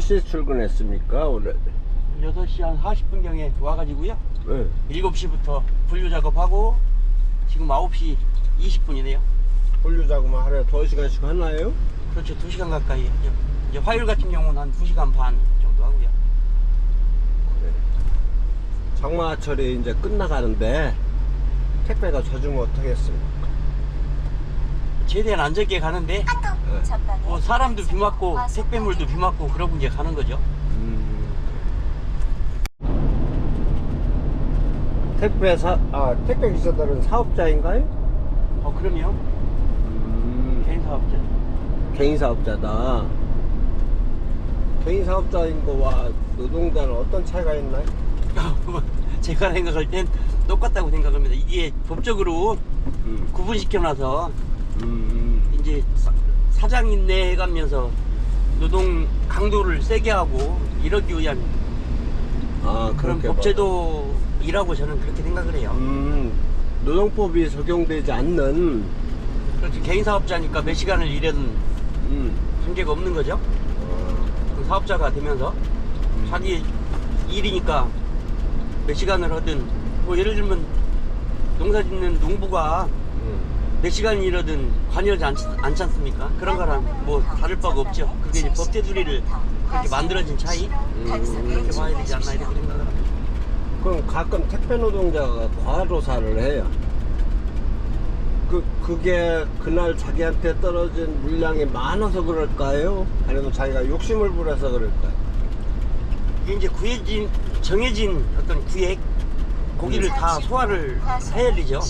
몇 시에 출근했습니까 오늘? 6시 한 40분경에 와가지고요. 네. 7시부터 분류 작업하고 지금 9시 20분이네요. 분류 작업만 하루에 2시간씩 하나요? 그렇죠. 2시간 가까이 하죠. 이제 화요일 같은 경우는 한 2시간 반 정도 하고요. 네. 장마철이 이제 끝나가는데 택배가 젖으면 어떡겠습니까? 최대한 안전하게 가는데 뭐 사람도 비 맞고 택배물도 비 맞고 그러고 이제 가는 거죠. 택배 기사들은 사업자인가요? 그럼요. 개인 사업자. 개인 사업자다. 개인 사업자인 거와 노동자는 어떤 차이가 있나요? 제가 생각할 땐 똑같다고 생각합니다. 이게 법적으로 구분시켜놔서 이제 사장인내 해가면서 노동 강도를 세게 하고 이러기 위한 그런 법제도이라고 저는 그렇게 생각을 해요. 노동법이 적용되지 않는. 그렇죠. 개인 사업자니까 몇 시간을 일하든 관계가 없는 거죠. 그 사업자가 되면서 자기 일이니까 몇 시간을 하든, 뭐 예를 들면 농사 짓는 농부가 몇 시간 일하든 관여하지 않지 않습니까? 그런 거랑 뭐 다를 바가 없죠. 그게 이제 법제도리를 그렇게 만들어진 차이? 그렇게 봐야 되지 않나 이렇게 생각을 합니다. 그럼 가끔 택배 노동자가 과로사를 해요. 그게 그날 자기한테 떨어진 물량이 많아서 그럴까요? 아니면 자기가 욕심을 부려서 그럴까요? 이게 이제 정해진 어떤 구획, 고기를 다 소화를 해야 되죠.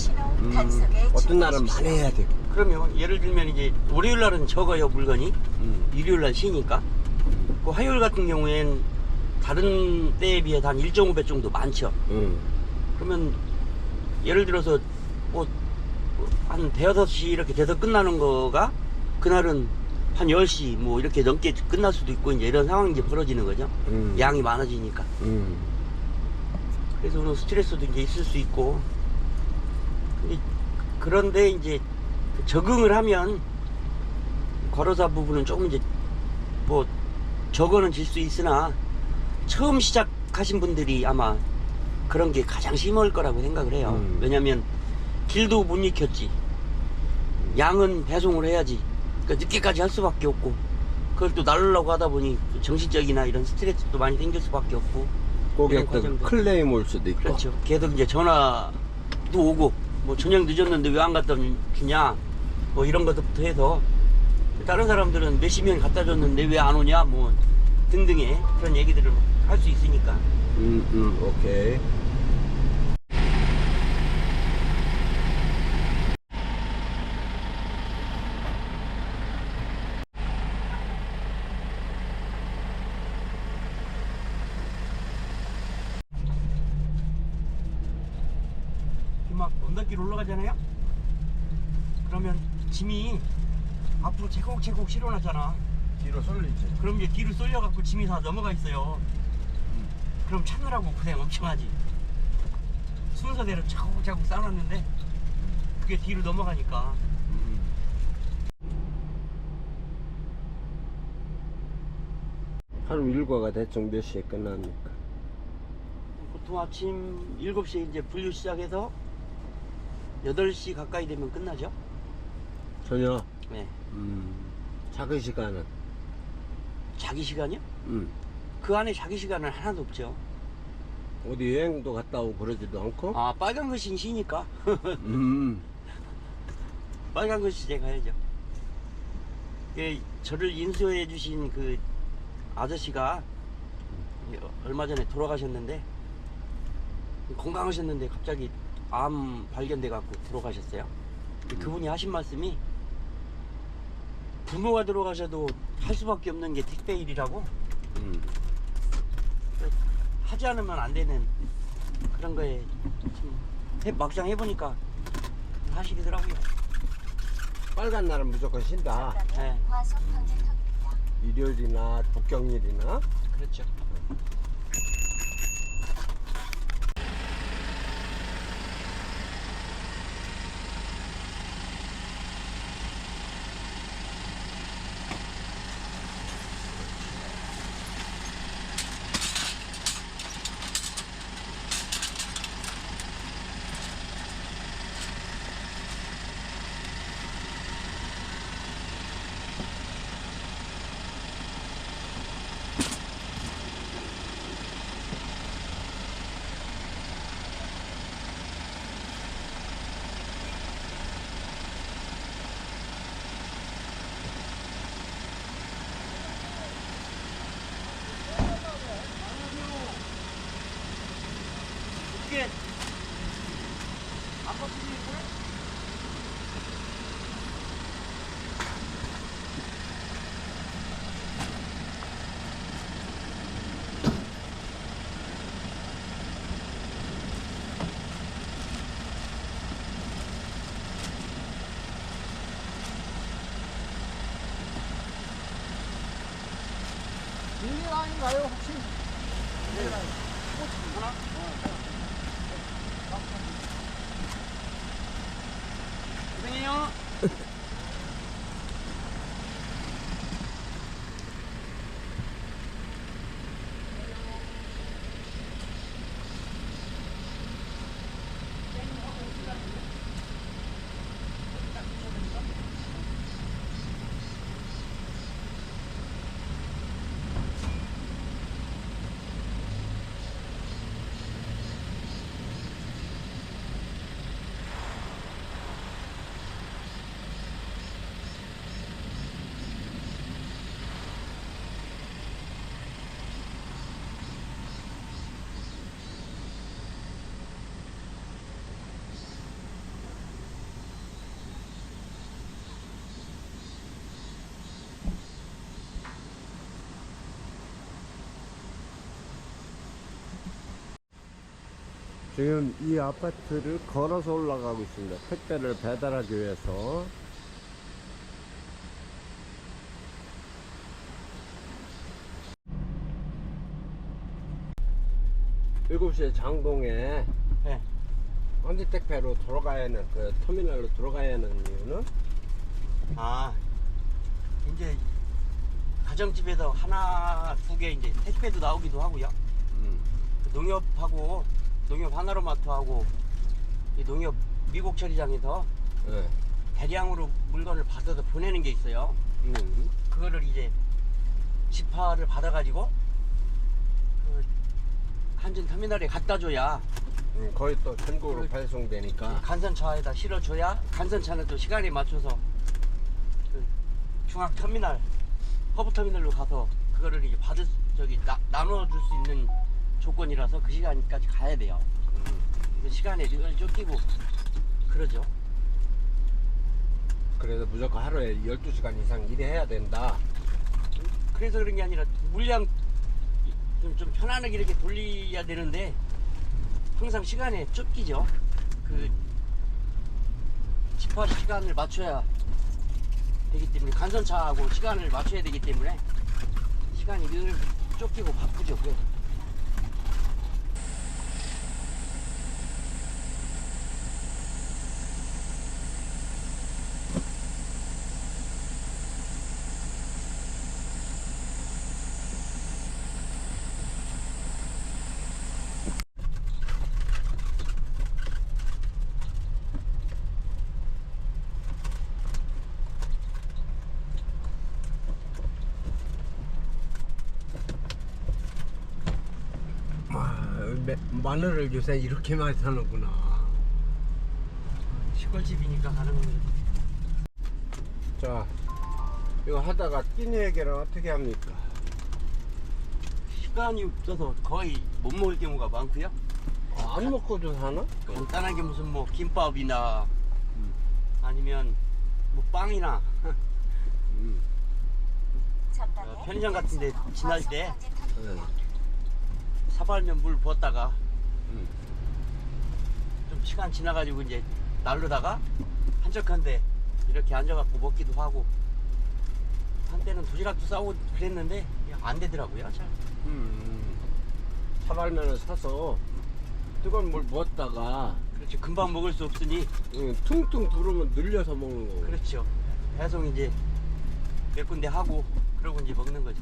어떤 날은 많이 해야 되고. 그러면 예를 들면 이제 월요일 날은 적어요, 물건이. 일요일 날 쉬니까. 그 화요일 같은 경우엔 다른 때에 비해 한 1.5배 정도 많죠. 그러면 예를 들어서 뭐 한 대여섯 시 이렇게 돼서 끝나는 거가 그날은 한 10시 뭐 이렇게 넘게 끝날 수도 있고 이제 이런 상황이 이제 벌어지는 거죠. 양이 많아지니까. 그래서 오늘 스트레스도 이제 있을 수 있고. 그런데 이제 적응을 하면 과로사 부분은 조금 이제 뭐 적어는 질 수 있으나 처음 시작하신 분들이 아마 그런 게 가장 심할 거라고 생각을 해요. 왜냐면 길도 못 익혔지. 양은 배송을 해야지. 그러니까 늦게까지 할 수밖에 없고, 그걸 또 나르려고 하다 보니 정신적이나 이런 스트레스도 많이 생길 수밖에 없고. 고객들 클레임 올 수도 있고. 그렇죠. 계속 이제 전화도 오고, 뭐 저녁 늦었는데 왜 안 갖다 주냐, 뭐 이런 것부터 해서 다른 사람들은 몇 시면 갖다 줬는데 왜 안 오냐, 뭐 등등의 그런 얘기들을 할 수 있으니까. 오케이. 막 언덕길 올라가잖아요. 그러면 짐이 앞으로 채곡채곡 실어놨잖아. 뒤로 쏠리지. 그럼 이제 뒤로 쏠려갖고 짐이 다 넘어가 있어요. 그럼 찾느라고 고생 엄청 하지. 순서대로 차곡차곡 쌓아놨는데 그게 뒤로 넘어가니까. 하루 일과가 대충 몇 시에 끝납니까? 보통 아침 7시에 이제 분류 시작해서 8시 가까이 되면 끝나죠. 저녁? 네. 자기 시간은? 자기 시간이요? 음. 그 안에 자기 시간은 하나도 없죠. 어디 여행도 갔다 오고 그러지도 않고? 아, 빨간 글씨 쉬니까. 빨간 글씨에 가야죠. 저를 인수해 주신 그 아저씨가 얼마 전에 돌아가셨는데, 건강하셨는데 갑자기 암 발견돼 갖고 돌아가셨어요. 그분이 하신 말씀이 부모가 돌아가셔도 할 수밖에 없는 게 택배 일이라고. 하지 않으면 안 되는 그런 거에 막상 해보니까 하시더라고요. 빨간 날은 무조건 쉰다. 네. 일요일이나 국경일이나. 그렇죠. 이게 아파트 집이구나? 밀린 아닌가요 혹시? 하나? 고생해요. 지금 이 아파트를 걸어서 올라가고 있습니다. 택배를 배달하기 위해서. 일곱 시에 장동에 네. 헌지택배로 들어가야 하는 그 터미널로 들어가야 하는 이유는 아, 이제 가정집에서 하나, 두 개 이제 택배도 나오기도 하고요. 그 농협하고 농협 하나로마트하고 이 농협 미국 처리장에서 네. 대량으로 물건을 받아서 보내는 게 있어요. 그거를 이제 지파를 받아가지고 그 한진 터미널에 갖다 줘야 거의 또 전국으로 그- 배송되니까. 간선차에다 실어줘야 간선차는 또 시간에 맞춰서 그 중앙 터미널, 허브 터미널로 가서 그거를 이제 나눠줄 수 있는 조건이라서 그 시간까지 가야 돼요. 그래서 시간에 늘 쫓기고 그러죠. 그래서 무조건 하루에 12시간 이상 일해야 된다. 그래서 그런 게 아니라 물량 좀 편안하게 이렇게 돌려야 되는데 항상 시간에 쫓기죠. 그 집화 시간을 맞춰야 되기 때문에 간선차하고 시간을 맞춰야 되기 때문에 시간이 늘 쫓기고 바쁘죠. 그래. 마늘을 요새 이렇게 많이 사는구나. 시골집이니까 가는 겁니다. 자, 이거 하다가 끼니 해결은 어떻게 합니까? 시간이 없어서 거의 못 먹을 경우가 많고요. 안 먹고도 사나? 간단하게 무슨 뭐 김밥이나 아니면 뭐 빵이나 편의점 같은 데 지날 때 네. 사발면 물 부었다가 음. 좀 시간 지나가지고 이제 날르다가 한적한데 이렇게 앉아갖고 먹기도 하고 한때는 도시락도 싸고 그랬는데 안 되더라고요. 잘. 사발면을 사서 뜨거운 물 부었다가 그렇죠. 금방 먹을 수 없으니 퉁퉁 부르면 늘려서 먹는 거고. 그렇죠. 배송 이제 몇 군데 하고 그러고 이제 먹는 거죠.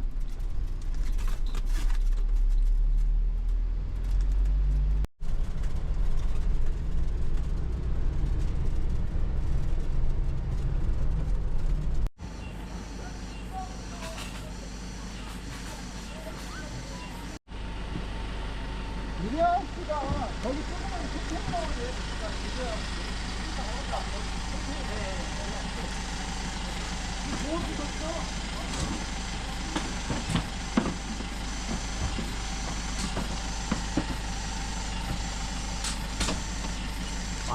이래야 씨가 거기 조그만 소통 나오는 데니까 이래야 좋은 거 있어?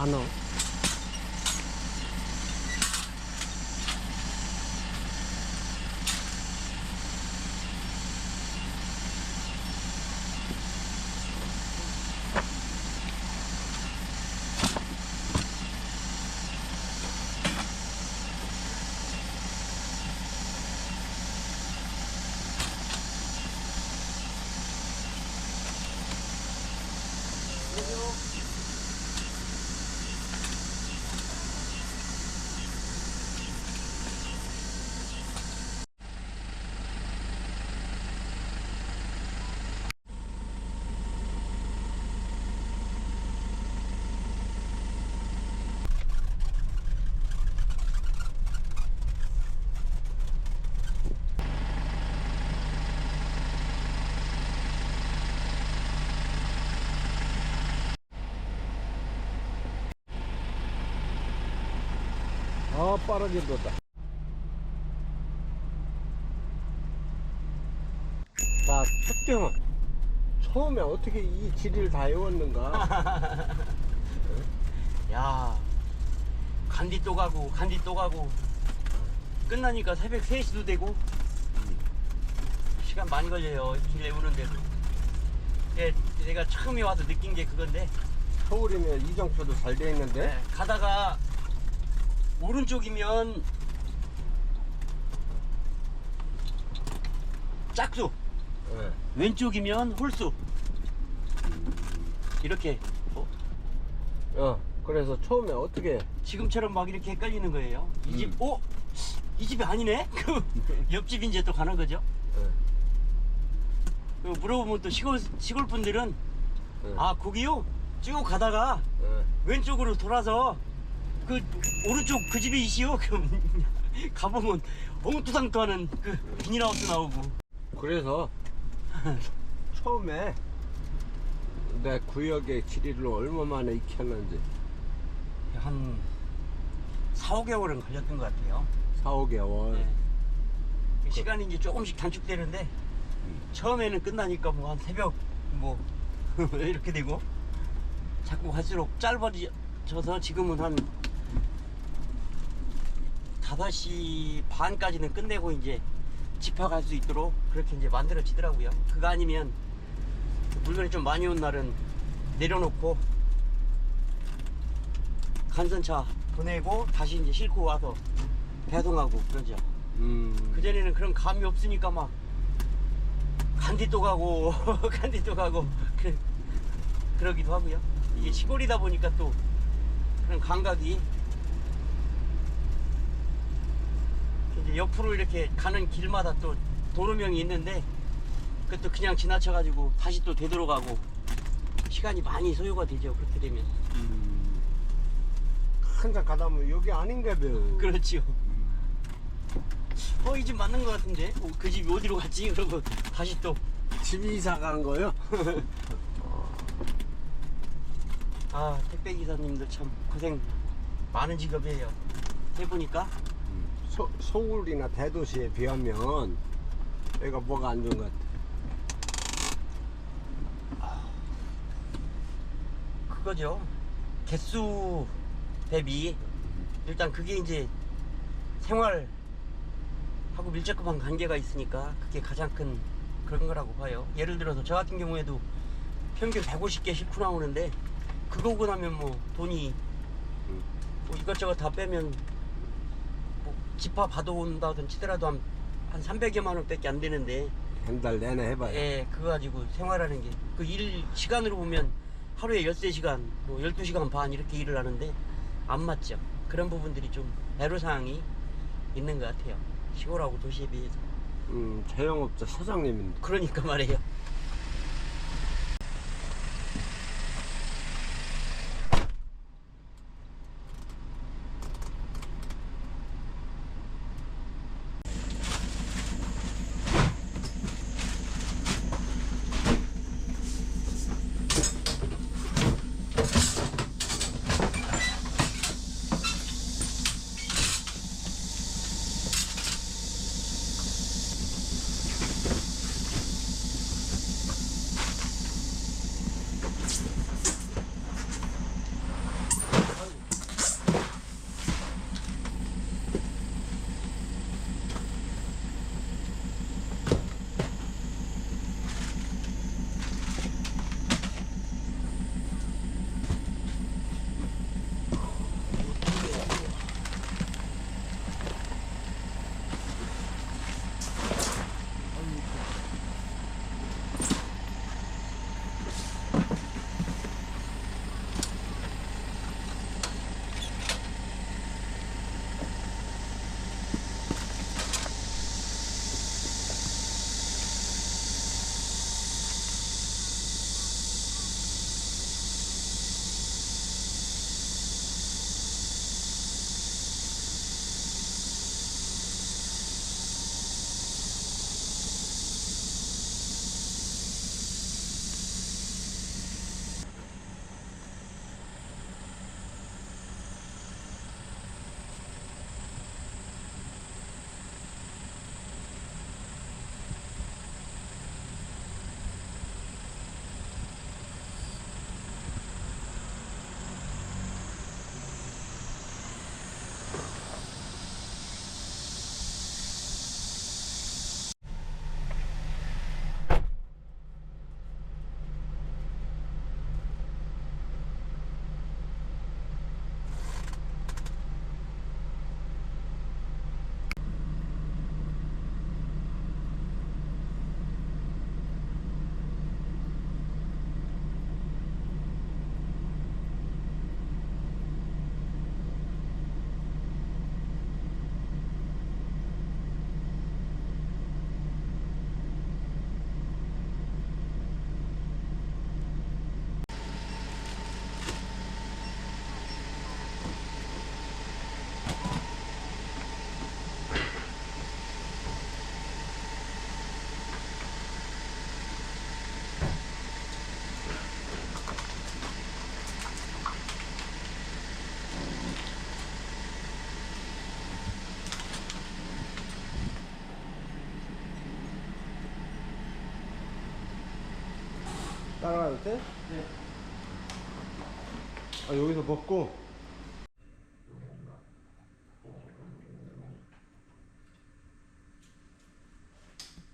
많어. 아, 빠르게 뒀다. 자, 특경은 처음에 어떻게 이 지리를 다 외웠는가? 야, 간디 또 가고 간디 또 가고 끝나니까 새벽 3시도 되고 시간 많이 걸려요. 길 외우는데도. 내가 처음에 와서 느낀 게 그건데, 서울이면 이정표도 잘 돼 있는데? 네, 가다가 오른쪽이면 짝수, 네. 왼쪽이면 홀수. 이렇게 그래서 처음에 어떻게? 지금처럼 막 이렇게 헷갈리는 거예요. 이 집, 이 집이 아니네? 그 옆집 이제 또 가는 거죠. 네. 그 물어보면 또 시골 분들은 네. 아, 거기요? 쭉 가다가 네. 왼쪽으로 돌아서 그 오른쪽 그 집이 이시요? 그럼 가보면 엉뚜당뚜하는 그 비닐하우스 나오고. 그래서 처음에 내 구역의 지리를 얼마 만에 익혔는지 한 4, 5개월은 걸렸던 것 같아요. 4, 5개월. 네. 시간이 이제 조금씩 단축되는데 처음에는 끝나니까 뭐 한 새벽 뭐 이렇게 되고 자꾸 갈수록 짧아져서 지금은 한 5시 반까지는 끝내고 이제 집합할 수 있도록 그렇게 이제 만들어지더라고요. 그거 아니면 물건이 좀 많이 온 날은 내려놓고 간선차 보내고 다시 이제 싣고 와서 배송하고 그러죠. 그전에는 그런 감이 없으니까 막 간디 또 가고 간디 또 가고 그러기도 하고요. 이게 시골이다 보니까 또 그런 감각이 이제 옆으로 이렇게 가는 길마다 또 도로명이 있는데 그것도 그냥 지나쳐가지고 다시 또 되돌아가고 시간이 많이 소요가 되죠. 그렇게 되면. 한참 가다 보면 여기 아닌가 봐요. 그렇지요. 이 집 맞는 것 같은데? 그 집이 어디로 갔지? 그러고 다시 또. 집이 이사 간 거요? 아, 택배기사님들 참 고생 많은 직업이에요. 해보니까. 서울이나 대도시에 비하면 여기가 뭐가 안 좋은 것 같아. 그거죠. 개수 대비 일단 그게 이제 생활하고 밀접한 관계가 있으니까 그게 가장 큰 그런 거라고 봐요. 예를 들어서 저 같은 경우에도 평균 150개 싣고 나오는데 그거 오고 나면 뭐 돈이 뭐 이것저것 다 빼면 뭐 집합 받아온다든 치더라도 한 300여만 원 밖에 안 되는데 한 달 내내 해봐요. 예, 그거 가지고 생활하는 게 그 일 시간으로 보면 하루에 13시간, 뭐 12시간 반 이렇게 일을 하는데 안 맞죠. 그런 부분들이 좀 애로사항이 있는 것 같아요. 시골하고 도시에 비해서. 자영업자 사장님인데. 그러니까 말이에요. 따라가도 돼? 네. 아, 여기서 먹고.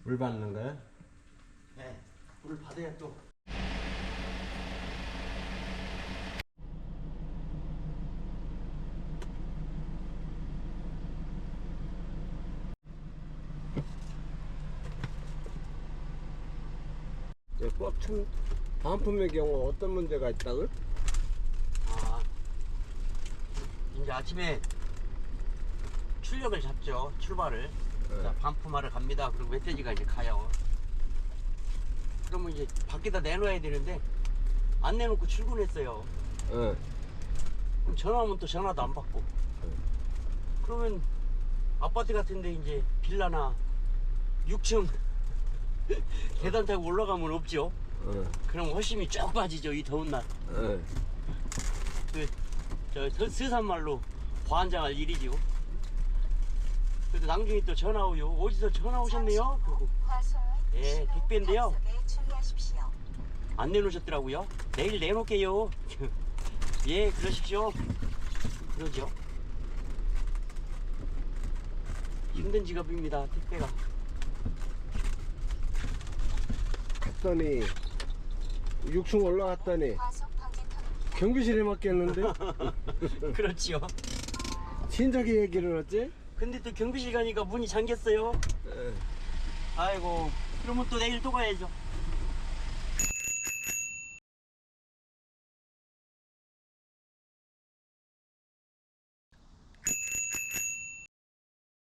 물 받는 거야? 네. 물을 받아야 또. 꽉찬 반품의 경우 어떤 문제가 있다고? 아, 이제 아침에 출력을 잡죠. 출발을. 네. 자, 반품하러 갑니다. 그리고 멧돼지가 이제 가요. 그러면 이제 밖에다 내놔야 되는데 안 내놓고 출근했어요. 응. 그럼 전화하면 또 전화도 안 받고. 그러면 아파트 같은데 이제 빌라나 6층 계단 타고 올라가면 없죠. 응. 그럼 훨씬이 쭉 빠지죠. 이 더운 날. 응. 저 스산말로 환장할 일이죠. 그래도 나중에 또 전화 오요. 어디서 전화 오셨네요? 그리고 예, 택배인데요. 안 내놓으셨더라고요. 내일 내놓을게요. 예, 그러십시오. 그러죠. 힘든 직업입니다. 택배가. 갔더니 6층 올라갔더니 경비실에 맡겼는데 그렇지요. 친척이 얘기를 했지? 근데 또 경비실 가니까 문이 잠겼어요. 예. 아이고, 그러면 또 내일 또 가야죠.